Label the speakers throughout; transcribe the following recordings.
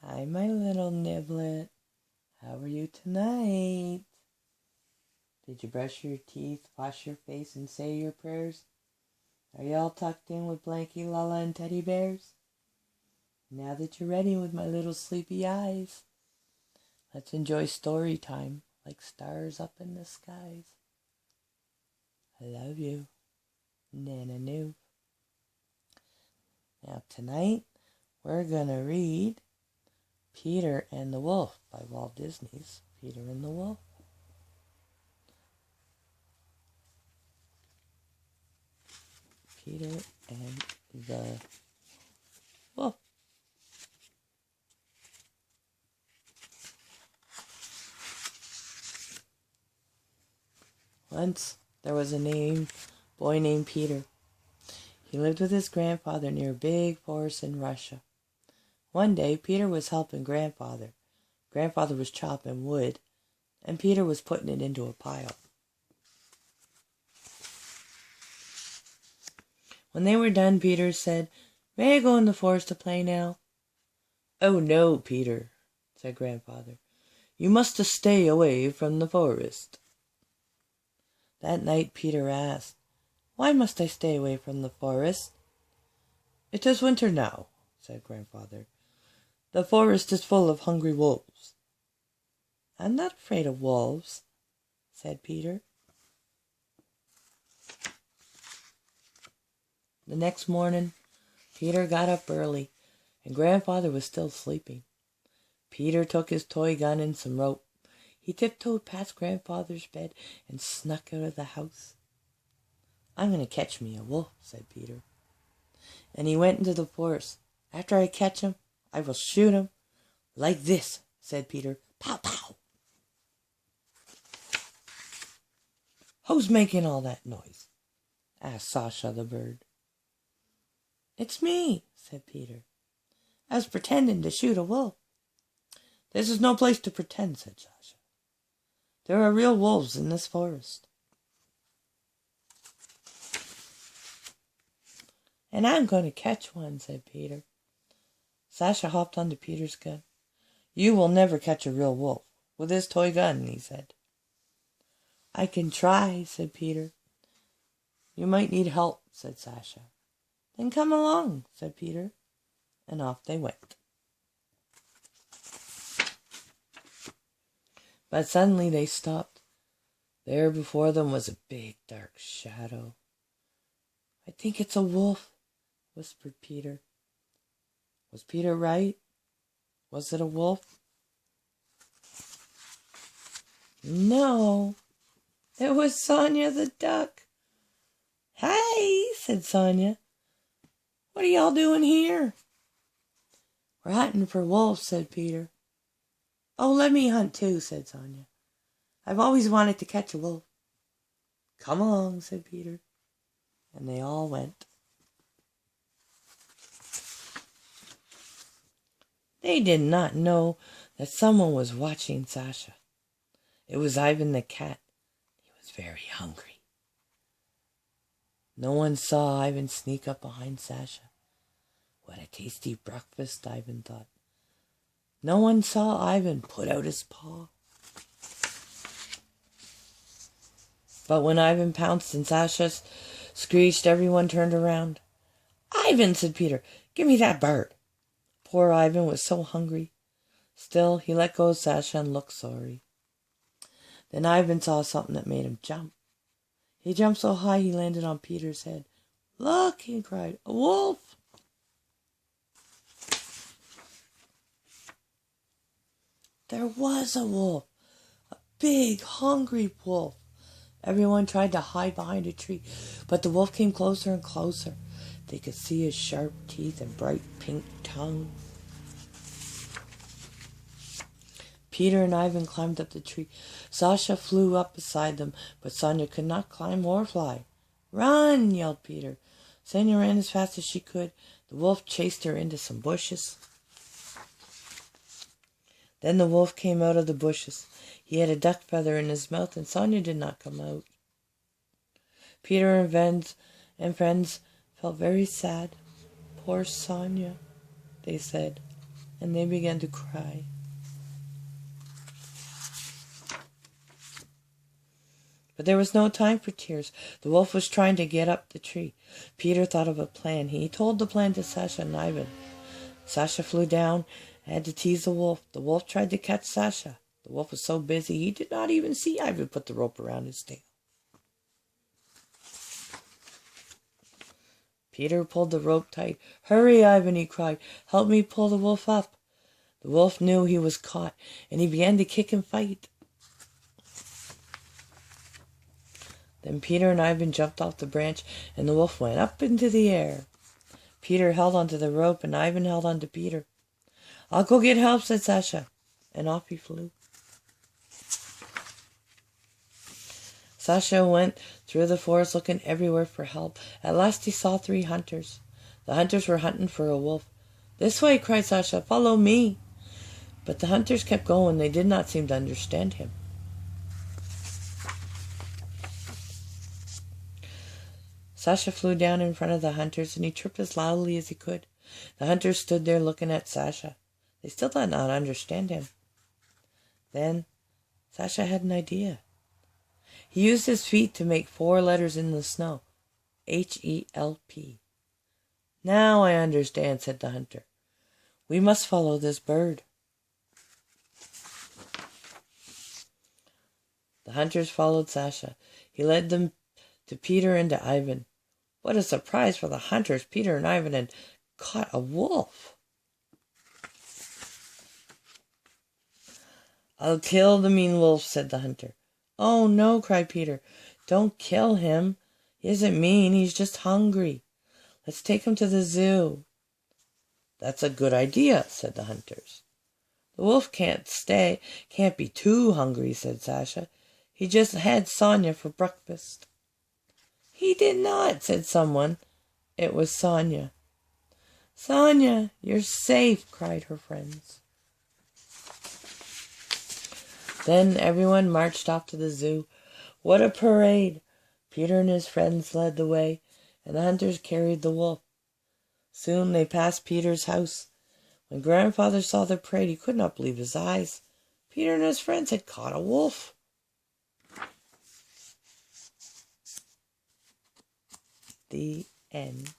Speaker 1: Hi, my little niblet. How are you tonight? Did you brush your teeth, wash your face, and say your prayers? Are you all tucked in with Blanky, Lala, and teddy bears? Now that you're ready with my little sleepy eyes, let's enjoy story time like stars up in the skies. I love you, Nanna Newf. Now tonight, we're gonna read Peter and the Wolf by Walt Disney's Peter and the Wolf. Peter and the Wolf. Once there was a boy named Peter. He lived with his grandfather near a big forest in Russia. One day, Peter was helping Grandfather. Grandfather was chopping wood, and Peter was putting it into a pile. When they were done, Peter said, "May I go in the forest to play now?" "Oh, no, Peter," said Grandfather. "You must stay away from the forest." That night, Peter asked, "Why must I stay away from the forest?" "It is winter now," said Grandfather. "The forest is full of hungry wolves." "I'm not afraid of wolves," said Peter. The next morning, Peter got up early, and Grandfather was still sleeping. Peter took his toy gun and some rope. He tiptoed past Grandfather's bed and snuck out of the house. "I'm going to catch me a wolf," said Peter. And he went into the forest. "After I catch him, I will shoot him." "Like this," said Peter. "Pow, pow." "Who's making all that noise?" asked Sasha the bird. "It's me," said Peter. "I was pretending to shoot a wolf." "This is no place to pretend," said Sasha. "There are real wolves in this forest." "And I'm going to catch one," said Peter. Sasha hopped onto Peter's gun. "You will never catch a real wolf with this toy gun," he said. "I can try," said Peter. "You might need help," said Sasha. "Then come along," said Peter, and off they went. But suddenly they stopped. There before them was a big dark shadow. "I think it's a wolf," whispered Peter. Was Peter right? Was it a wolf? No, it was Sonia the duck. "Hey," said Sonia. "What are y'all doing here?" "We're hunting for wolves," said Peter. "Oh, let me hunt too," said Sonia. "I've always wanted to catch a wolf." "Come along," said Peter. And they all went. They did not know that someone was watching Sasha. It was Ivan the cat. He was very hungry. No one saw Ivan sneak up behind Sasha. What a tasty breakfast, Ivan thought. No one saw Ivan put out his paw. But when Ivan pounced and Sasha screeched, everyone turned around. "Ivan," said Peter, "give me that bird." Poor Ivan was so hungry. Still, he let go of Sasha and looked sorry. Then Ivan saw something that made him jump. He jumped so high he landed on Peter's head. "Look," he cried, "a wolf!" There was a wolf, a big, hungry wolf. Everyone tried to hide behind a tree, but the wolf came closer and closer. They could see his sharp teeth and bright pink tongue. Peter and Ivan climbed up the tree. Sasha flew up beside them, but Sonia could not climb or fly. "Run!" yelled Peter. Sonia ran as fast as she could. The wolf chased her into some bushes. Then the wolf came out of the bushes. He had a duck feather in his mouth, and Sonia did not come out. Peter and friends felt very sad. "Poor Sonia," they said. and they began to cry. But there was no time for tears. The wolf was trying to get up the tree. Peter thought of a plan. He told the plan to Sasha and Ivan. Sasha flew down and had to tease the wolf. The wolf tried to catch Sasha. The wolf was so busy he did not even see Ivan put the rope around his tail. Peter pulled the rope tight. "Hurry, Ivan," he cried. "Help me pull the wolf up." The wolf knew he was caught, and he began to kick and fight. Then Peter and Ivan jumped off the branch, and the wolf went up into the air. Peter held onto the rope, and Ivan held onto Peter. "I'll go get help," said Sasha, and off he flew. Sasha went through the forest looking everywhere for help. At last he saw 3 hunters. The hunters were hunting for a wolf. "This way," cried Sasha. "Follow me." But the hunters kept going. They did not seem to understand him. Sasha flew down in front of the hunters, and he chirped as loudly as he could. The hunters stood there looking at Sasha. They still did not understand him. Then Sasha had an idea. He used his feet to make 4 letters in the snow. H-E-L-P. "Now I understand," said the hunter. "We must follow this bird." The hunters followed Sasha. He led them to Peter and to Ivan. What a surprise for the hunters! Peter and Ivan had caught a wolf. "I'll kill the mean wolf," said the hunter. "Oh, no," cried Peter. "Don't kill him. He isn't mean. He's just hungry. Let's take him to the zoo." "That's a good idea," said the hunters. "The wolf can't be too hungry," said Sasha. "He just had Sonia for breakfast." "He did not," said someone. It was Sonia. "Sonia, you're safe," cried her friends. Then everyone marched off to the zoo. What a parade! Peter and his friends led the way, and the hunters carried the wolf. Soon they passed Peter's house. When Grandfather saw the parade, he could not believe his eyes. Peter and his friends had caught a wolf. The end.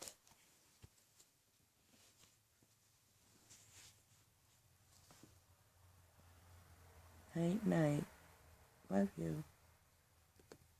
Speaker 1: Night, night. Love you.